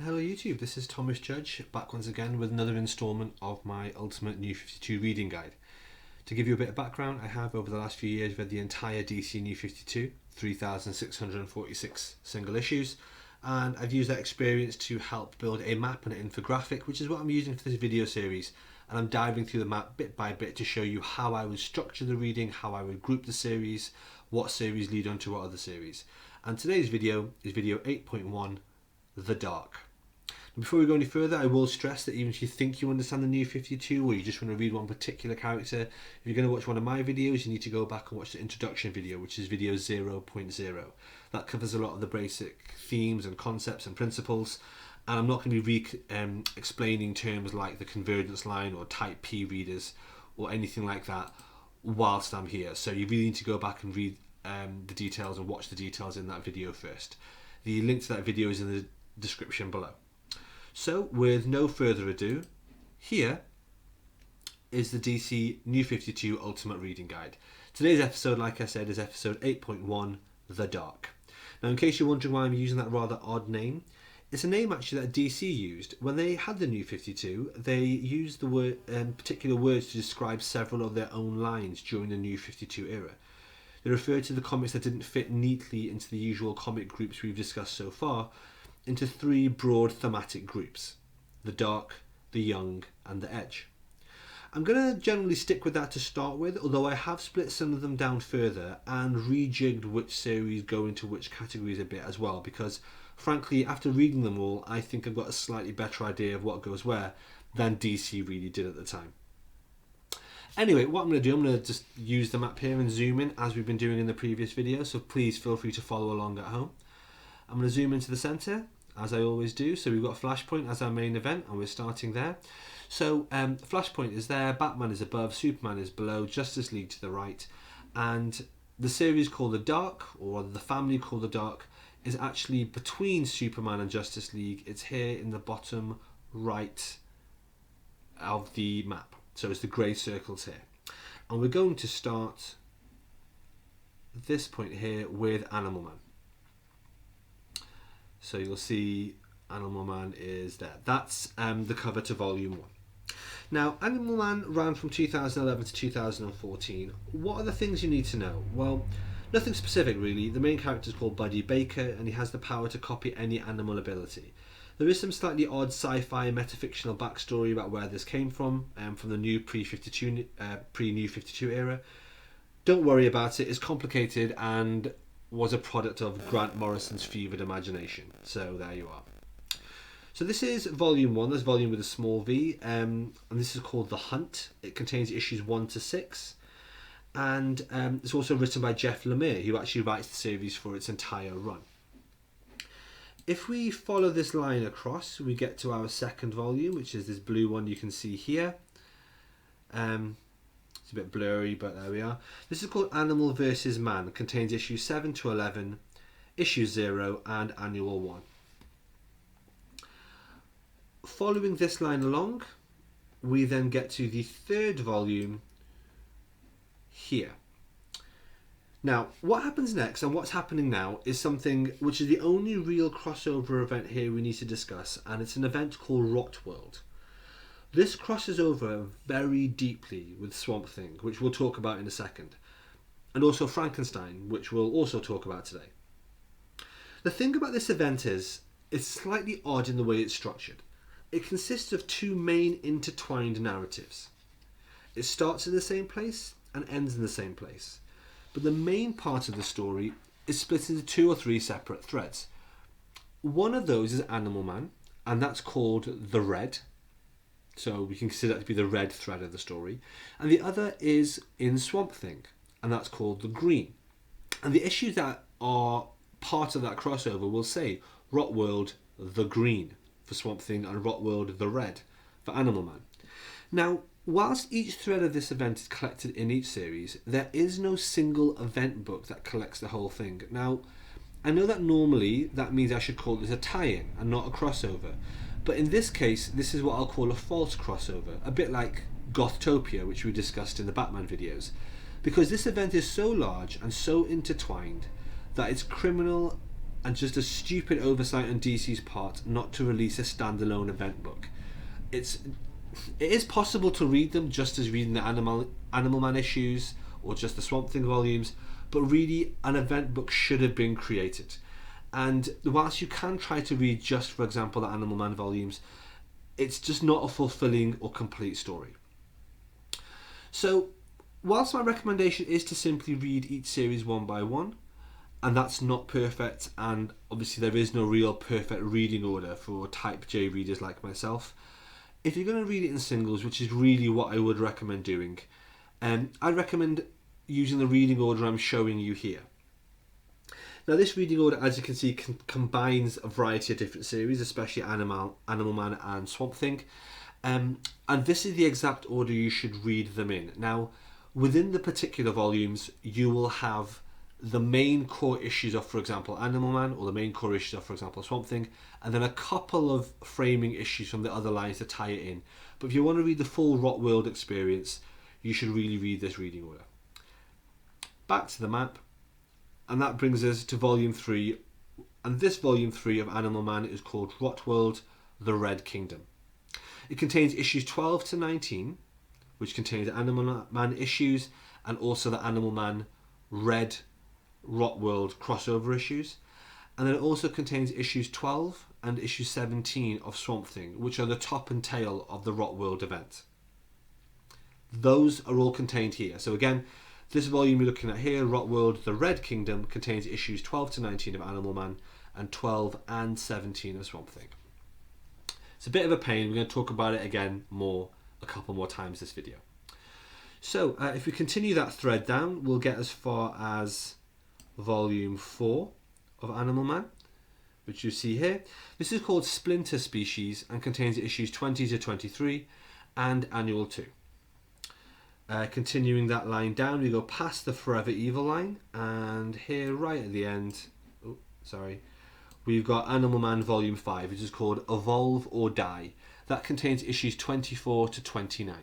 Hello YouTube, this is Thomas Judge, back once again with another instalment of my Ultimate New 52 reading guide. To give you a bit of background, I have over the last few years read the entire DC New 52, 3,646 single issues, and I've used that experience to help build a map and an infographic, which is what I'm using for this video series. And I'm diving through the map bit by bit to show you how I would structure the reading, how I would group the series, what series lead on to what other series. And today's video is video 8.1, The Dark. Before we go any further, I will stress that even if you think you understand the New 52 or you just want to read one particular character, if you're going to watch one of my videos, you need to go back and watch the introduction video, which is video 0.0. That covers a lot of the basic themes and concepts and principles, and I'm not going to be explaining terms like the convergence line or type P readers or anything like that whilst I'm here. So you really need to go back and read the details and watch the details in that video first. The link to that video is in the description below. So, with no further ado, here is the DC New 52 Ultimate Reading Guide. Today's episode, like I said, is episode 8.1, The Dark. Now, in case you're wondering why I'm using that rather odd name, it's a name actually that DC used. When they had the New 52, they used the word, particular words to describe several of their own lines during the New 52 era. They referred to the comics that didn't fit neatly into the usual comic groups we've discussed so far, into three broad thematic groups: the dark, the young, and the edge. I'm going to generally stick with that to start with, although I have split some of them down further and rejigged which series go into which categories a bit as well, because frankly, after reading them all, I think I've got a slightly better idea of what goes where than DC really did at the time. Anyway, what I'm going to do, I'm going to just use the map here and zoom in as we've been doing in the previous video, so please feel free to follow along at home. I'm going to zoom into the centre, as I always do. So we've got Flashpoint as our main event, and we're starting there. So Flashpoint is there, Batman is above, Superman is below, Justice League to the right, and the series called The Dark, or the family called The Dark, is actually between Superman and Justice League. It's here in the bottom right of the map. So it's the grey circles here. And we're going to start this point here with Animal Man. So you'll see Animal Man is there. That's the cover to Volume 1. Now, Animal Man ran from 2011 to 2014. What are the things you need to know? Well, nothing specific really. The main character is called Buddy Baker, and he has the power to copy any animal ability. There is some slightly odd sci-fi metafictional backstory about where this came from the new pre-New 52 era. Don't worry about it. It's complicated and was a product of Grant Morrison's fevered imagination. So there you are. So this is Volume 1, that's volume with a small v, and this is called The Hunt. It contains issues 1 to 6, and it's also written by Jeff Lemire, who actually writes the series for its entire run. If we follow this line across, we get to our second volume, which is this blue one you can see here. It's a bit blurry, but there we are. This is called Animal vs. Man. It contains issues 7 to 11, issue 0, and annual 1. Following this line along, we then get to the third volume here. Now, what happens next and what's happening now is something which is the only real crossover event here we need to discuss, and it's an event called Rotworld. This crosses over very deeply with Swamp Thing, which we'll talk about in a second, and also Frankenstein, which we'll also talk about today. The thing about this event is, it's slightly odd in the way it's structured. It consists of two main intertwined narratives. It starts in the same place and ends in the same place, but the main part of the story is split into 2 or 3 separate threads. One of those is Animal Man, and that's called The Red. So we can consider that to be the red thread of the story. And the other is in Swamp Thing, and that's called The Green. And the issues that are part of that crossover will say Rotworld The Green for Swamp Thing and Rotworld The Red for Animal Man. Now, whilst each thread of this event is collected in each series, there is no single event book that collects the whole thing. Now, I know that normally that means I should call this a tie-in and not a crossover. But in this case, this is what I'll call a false crossover, a bit like Gothtopia, which we discussed in the Batman videos, because this event is so large and so intertwined that it's criminal and just a stupid oversight on DC's part not to release a standalone event book. It is possible to read them just as reading the Animal Man issues or just the Swamp Thing volumes, but really an event book should have been created. And whilst you can try to read just, for example, the Animal Man volumes, it's just not a fulfilling or complete story. So whilst my recommendation is to simply read each series one by one, and that's not perfect, and obviously there is no real perfect reading order for type J readers like myself, if you're going to read it in singles, which is really what I would recommend doing, I'd recommend using the reading order I'm showing you here. Now this reading order, as you can see, combines a variety of different series, especially Animal Man and Swamp Thing, and this is the exact order you should read them in. Now within the particular volumes you will have the main core issues of, for example, Animal Man, or the main core issues of, for example, Swamp Thing, and then a couple of framing issues from the other lines to tie it in. But if you want to read the full Rotworld experience, you should really read this reading order. Back to the map, and that brings us to Volume 3, and this Volume 3 of Animal Man is called Rotworld, the Red Kingdom. It contains issues 12 to 19, which contains Animal Man issues, and also the Animal Man Red Rotworld crossover issues, and then it also contains issues 12 and issue 17 of Swamp Thing, which are the top and tail of the Rotworld event. Those are all contained here. So again, this volume you're looking at here, Rotworld, the Red Kingdom, contains issues 12 to 19 of Animal Man and 12 and 17 of Swamp Thing. It's a bit of a pain. We're going to talk about it again a couple more times this video. So if we continue that thread down, we'll get as far as Volume 4 of Animal Man, which you see here. This is called Splinter Species and contains issues 20 to 23 and Annual 2. Continuing that line down, we go past the Forever Evil line, and here right at the end, we've got Animal Man Volume 5, which is called Evolve or Die. That contains issues 24 to 29.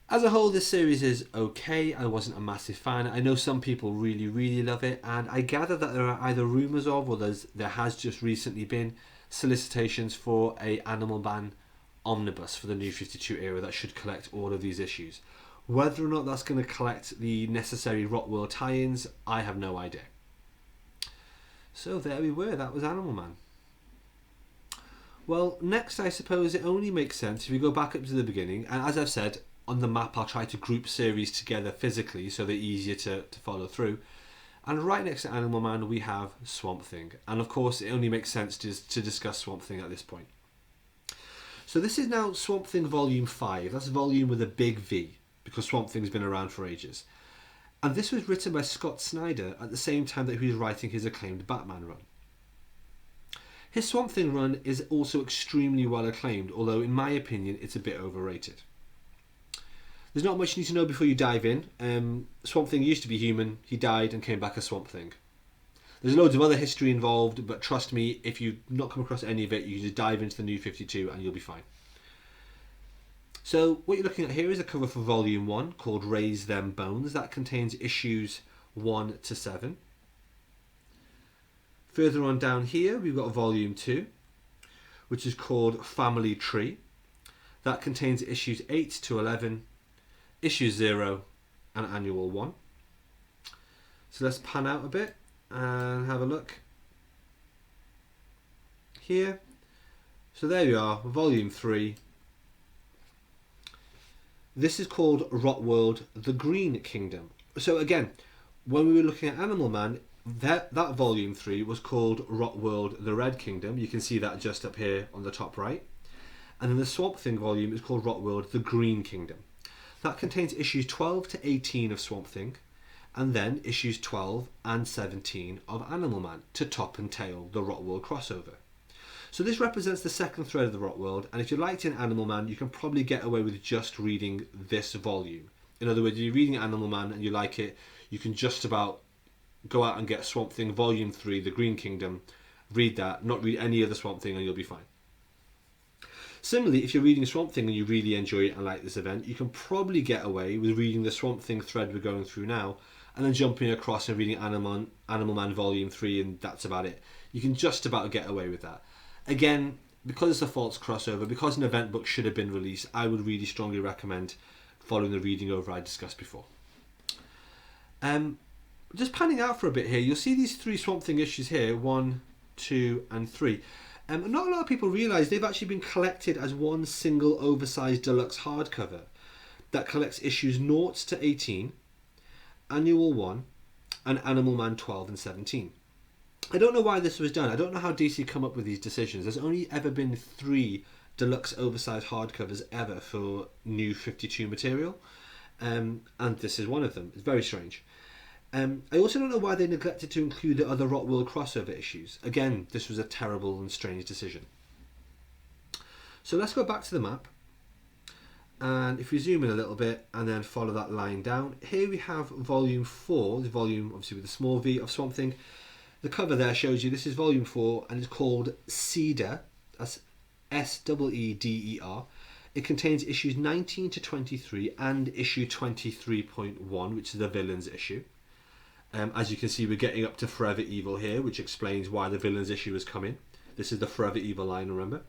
As a whole, this series is okay. I wasn't a massive fan. I know some people really, really love it, and I gather that there are either rumours of, or there has just recently been solicitations for a Animal Man omnibus for the New 52 era that should collect all of these issues. Whether or not that's going to collect the necessary Rotworld tie-ins, I have no idea. So there we were, that was Animal Man. Well, next I suppose it only makes sense if we go back up to the beginning, and as I've said, on the map I'll try to group series together physically so they're easier to follow through. And right next to Animal Man we have Swamp Thing, and of course it only makes sense to discuss Swamp Thing at this point. So this is now Swamp Thing Volume 5, that's volume with a big V, because Swamp Thing's been around for ages. And this was written by Scott Snyder at the same time that he was writing his acclaimed Batman run. His Swamp Thing run is also extremely well acclaimed, although in my opinion it's a bit overrated. There's not much you need to know before you dive in. Swamp Thing used to be human, he died and came back as Swamp Thing. There's loads of other history involved, but trust me, if you've not come across any of it, you can just dive into the New 52 and you'll be fine. So what you're looking at here is a cover for Volume 1 called Raise Them Bones. That contains issues 1 to 7. Further on down here, we've got Volume 2, which is called Family Tree. That contains issues 8 to 11, issue 0, and Annual 1. So let's pan out a bit and have a look here. So there we are, Volume 3. This is called Rotworld, the Green Kingdom. So again, when we were looking at Animal Man, that Volume 3 was called Rotworld, the Red Kingdom. You can see that just up here on the top right. And then the Swamp Thing volume is called Rotworld, the Green Kingdom. That contains issues 12 to 18 of Swamp Thing, and then issues 12 and 17 of Animal Man to top and tail the Rotworld crossover. So this represents the second thread of the Rotworld, and if you liked an Animal Man, you can probably get away with just reading this volume. In other words, if you're reading Animal Man and you like it, you can just about go out and get Swamp Thing Volume 3, The Green Kingdom, read that, not read any other Swamp Thing, and you'll be fine. Similarly, if you're reading Swamp Thing and you really enjoy it and like this event, you can probably get away with reading the Swamp Thing thread we're going through now and then jumping across and reading Animal Man Volume 3, and that's about it. You can just about get away with that. Again, because it's a false crossover, because an event book should have been released, I would really strongly recommend following the reading over I discussed before. Just panning out for a bit here, you'll see these 3 Swamp Thing issues here, 1, 2 and 3. Not a lot of people realise they've actually been collected as one single oversized deluxe hardcover that collects issues 0 to 18, Annual 1 and Animal Man 12 and 17. I don't know why this was done. I don't know how DC come up with these decisions. There's only ever been 3 deluxe oversized hardcovers ever for New 52 material, and this is one of them. It's very strange. I also don't know why they neglected to include the other Rotworld crossover issues. Again, this was a terrible and strange decision. So let's go back to the map, and if we zoom in a little bit and then follow that line down, here we have volume 4, the volume obviously with a small v of Swamp Thing. The cover there shows you this is volume 4 and it's called S.H.A.D.E, that's S-E-E-D-E-R. It contains issues 19 to 23 and issue 23.1, which is the villains issue. As you can see, we're getting up to Forever Evil here, which explains why the villains issue is coming. This is the Forever Evil line, remember?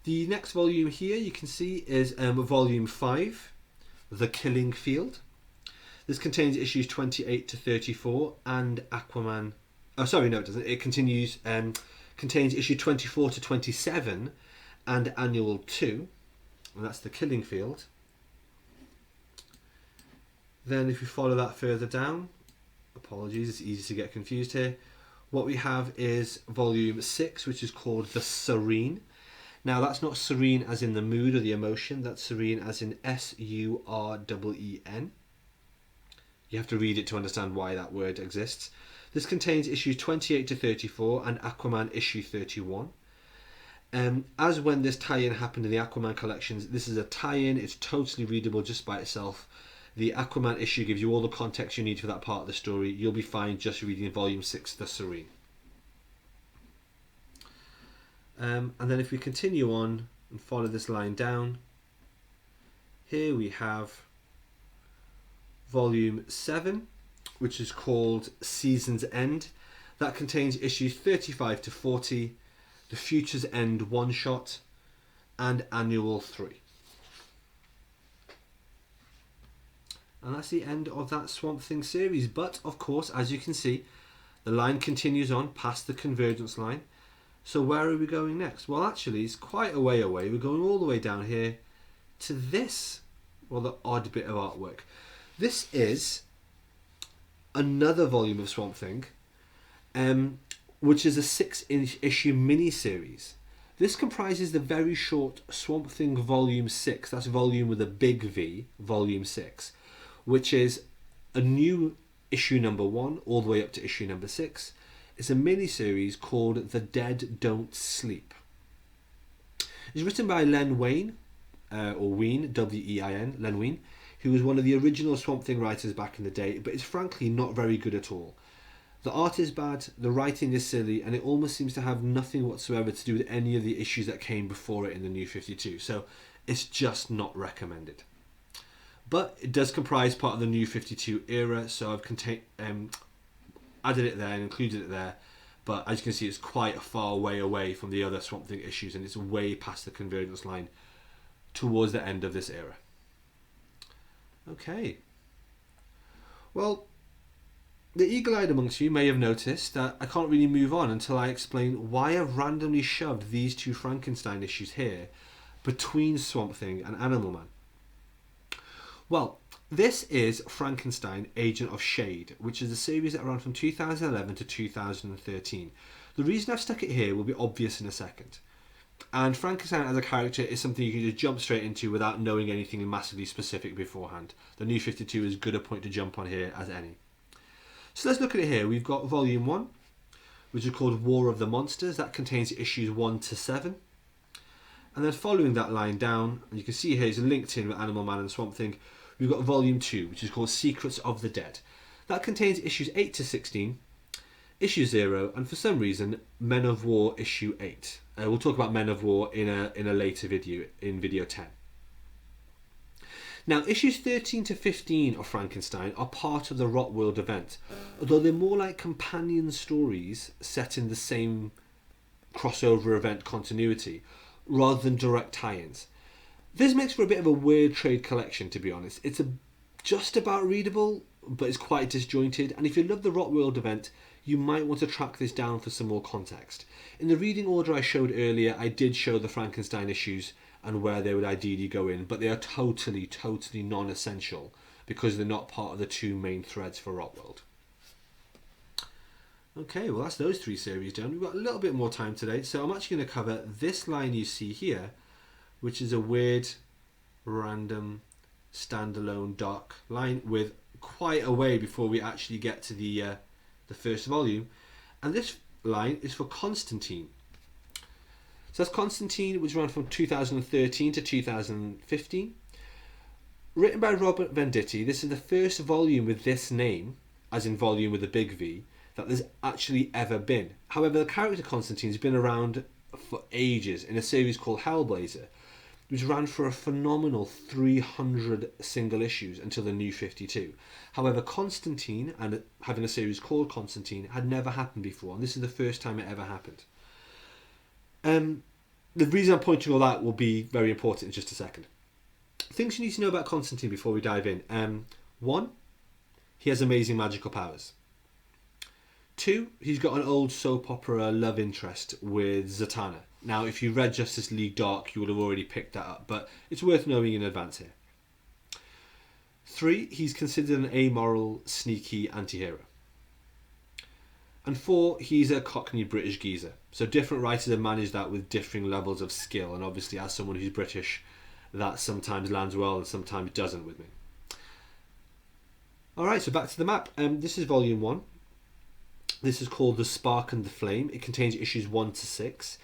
The next volume here you can see is volume 5, The Killing Field. This contains issues 28 to 34 and Aquaman. Oh, sorry, no, it doesn't. It contains issue 24 to 27 and Annual 2, and that's The Killing Field. Then if we follow that further down, apologies, it's easy to get confused here. What we have is volume 6, which is called The Serene. Now that's not serene as in the mood or the emotion, that's serene as in S-U-R-E-E-N. You have to read it to understand why that word exists. This contains issues 28 to 34 and Aquaman issue 31. As when this tie-in happened in the Aquaman collections, this is a tie-in, it's totally readable just by itself. The Aquaman issue gives you all the context you need for that part of the story. You'll be fine just reading volume 6, The Serene. And then if we continue on and follow this line down, here we have volume 7, which is called Season's End. That contains issues 35 to 40, The Future's End one-shot, and Annual 3. And that's the end of that Swamp Thing series. But, of course, as you can see, the line continues on past the convergence line. So where are we going next? Well, actually, it's quite a way away. We're going all the way down here to this rather odd bit of artwork. This is another volume of Swamp Thing, which is a 6-issue mini-series. This comprises the very short Swamp Thing Volume 6, that's volume with a big V, Volume 6, which is a new issue number 1 all the way up to issue number 6. It's a mini-series called The Dead Don't Sleep. It's written by Len Wein, or Wein, W-E-I-N, Len Wein, who was one of the original Swamp Thing writers back in the day, but is frankly not very good at all. The art is bad, the writing is silly, and it almost seems to have nothing whatsoever to do with any of the issues that came before it in the New 52, so it's just not recommended. But it does comprise part of the New 52 era, so I've added it there and included it there, but as you can see it's quite a far way away from the other Swamp Thing issues, and it's way past the convergence line towards the end of this era. Okay, well, the eagle-eyed amongst you may have noticed that I can't really move on until I explain why I've randomly shoved these 2 Frankenstein issues here between Swamp Thing and Animal Man. Well, this is Frankenstein, Agent of S.H.A.D.E, which is a series that ran from 2011 to 2013. The reason I've stuck it here will be obvious in a second. And Frankenstein as a character is something you can just jump straight into without knowing anything massively specific beforehand. The New 52 is as good a point to jump on here as any. So let's look at it here. We've got Volume 1, which is called War of the Monsters. That contains issues 1 to 7. And then following that line down, and you can see here it's linked in with Animal Man and Swamp Thing, we've got Volume 2, which is called Secrets of the Dead. That contains issues 8 to 16, issue 0, and for some reason, Men of War issue 8. We'll talk about Men of War in a later video, in video 10. Now, issues 13 to 15 of Frankenstein are part of the Rotworld event, although they're more like companion stories set in the same crossover event continuity, rather than direct tie-ins. This makes for a bit of a weird trade collection, to be honest. It's just about readable, but it's quite disjointed, and if you love the Rotworld event, you might want to track this down for some more context. In the reading order I showed earlier, I did show the Frankenstein issues and where they would ideally go in, but they are totally non-essential because they're not part of the two main threads for Rotworld. Okay, well that's those three series done. We've got a little bit more time today, so I'm actually going to cover this line you see here, which is a weird, random, standalone dark line with quite a way before we actually get to the first volume. And this line is for Constantine. So that's Constantine, which ran from 2013 to 2015. Written by Robert Venditti, this is the first volume with this name, as in volume with a big V, that there's actually ever been. However, the character Constantine has been around for ages in a series called Hellblazer, which ran for a phenomenal 300 single issues until the New 52. However, Constantine, and having a series called Constantine, had never happened before, and this is the first time it ever happened. The reason I'm pointing all that will be very important in just a second. Things you need to know about Constantine before we dive in. 1, he has amazing magical powers. 2, he's got an old soap opera love interest with Zatanna. Now, if you read Justice League Dark, you would have already picked that up, but it's worth knowing in advance here. 3, he's considered an amoral, sneaky anti-hero. And 4, he's a Cockney British geezer. So different writers have managed that with differing levels of skill, and obviously as someone who's British, that sometimes lands well and sometimes doesn't with me. Alright, so back to the map. This is volume 1. This is called The Spark and the Flame. It contains issues 1 to 6.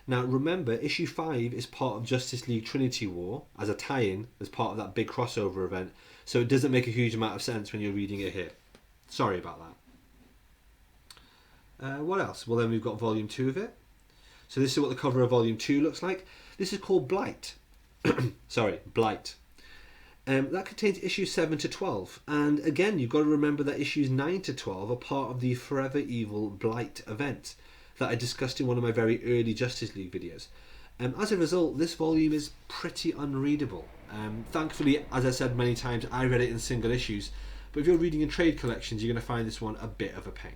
Now remember, issue 5 is part of Justice League Trinity War as a tie-in, as part of that big crossover event, so it doesn't make a huge amount of sense when you're reading it here. Sorry about that. What else? Well, then we've got volume 2 of it. So this is what the cover of volume 2 looks like. This is called Blight. Sorry, Blight. That contains issues 7 to 12. And again, you've got to remember that issues 9 to 12 are part of the Forever Evil Blight event that I discussed in one of my very early Justice League videos. As a result, this volume is pretty unreadable. Thankfully, as I said many times, I read it in single issues. But if you're reading in trade collections, you're going to find this one a bit of a pain.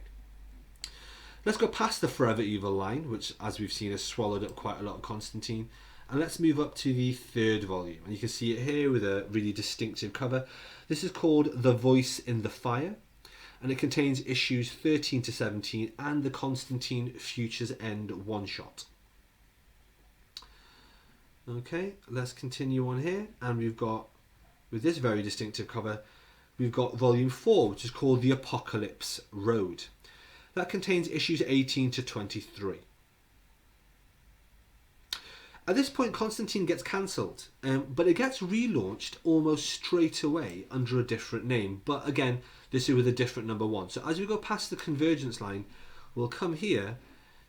Let's go past the Forever Evil line, which, as we've seen, has swallowed up quite a lot of Constantine. And let's move up to the third volume. And you can see it here with a really distinctive cover. This is called The Voice in the Fire. And it contains issues 13 to 17 and the Constantine Future's End one-shot. Okay, let's continue on here. And we've got, with this very distinctive cover, we've got volume 4, which is called The Apocalypse Road. That contains issues 18 to 23. At this point, Constantine gets cancelled, but it gets relaunched almost straight away under a different name. But again, this is with a different number 1. So as we go past the Convergence line, we'll come here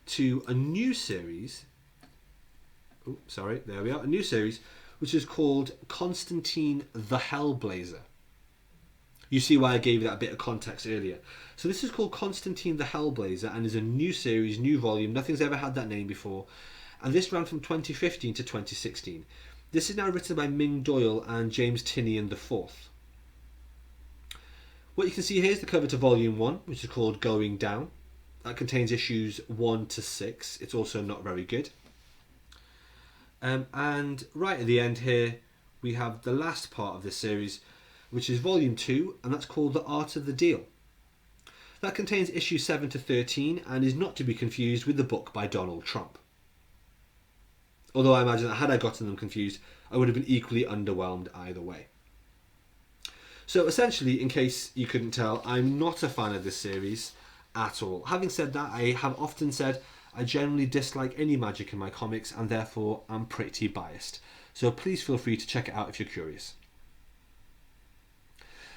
to a new series. Oh, sorry, there we are. A new series, which is called Constantine the Hellblazer. You see why I gave you that bit of context earlier. So this is called Constantine the Hellblazer and is a new series, new volume. Nothing's ever had that name before. And this ran from 2015 to 2016. This is now written by Ming Doyle and James Tynion IV. What you can see here is the cover to volume 1, which is called Going Down. That contains issues 1 to 6. It's also not very good. And right at the end here, we have the last part of this series, which is volume 2, and that's called The Art of the Deal. That contains issues 7 to 13 and is not to be confused with the book by Donald Trump. Although I imagine that had I gotten them confused, I would have been equally underwhelmed either way. So essentially, in case you couldn't tell, I'm not a fan of this series at all. Having said that, I have often said I generally dislike any magic in my comics and therefore I'm pretty biased. So please feel free to check it out if you're curious.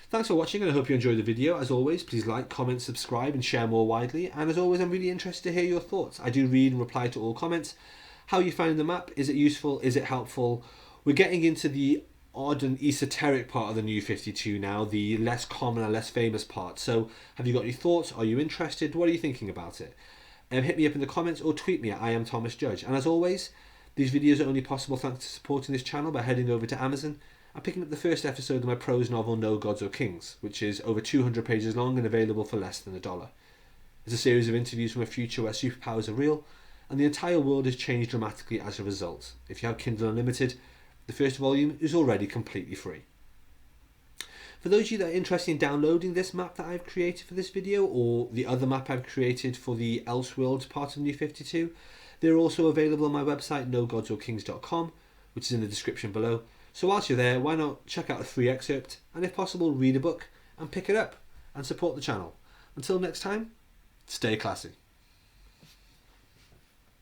Thanks for watching and I hope you enjoyed the video. As always, please like, comment, subscribe and share more widely. And as always, I'm really interested to hear your thoughts. I do read and reply to all comments. How are you finding the map? Is it useful? Is it helpful? We're getting into the odd and esoteric part of the New 52 now, the less common and less famous part. So have you got any thoughts? Are you interested? What are you thinking about it? Hit me up in the comments or tweet me at I am Thomas Judge. And as always, these videos are only possible thanks to supporting this channel by heading over to Amazon and picking up the first episode of my prose novel No Gods or Kings, which is over 200 pages long and available for less than $1. It's a series of interviews from a future where superpowers are real and the entire world has changed dramatically as a result. If you have Kindle Unlimited, the first volume is already completely free. For those of you that are interested in downloading this map that I've created for this video, or the other map I've created for the Elseworlds part of New 52, they're also available on my website nogodsorkings.com, which is in the description below. So whilst you're there, why not check out a free excerpt, and if possible read a book and pick it up and support the channel. Until next time, stay classy.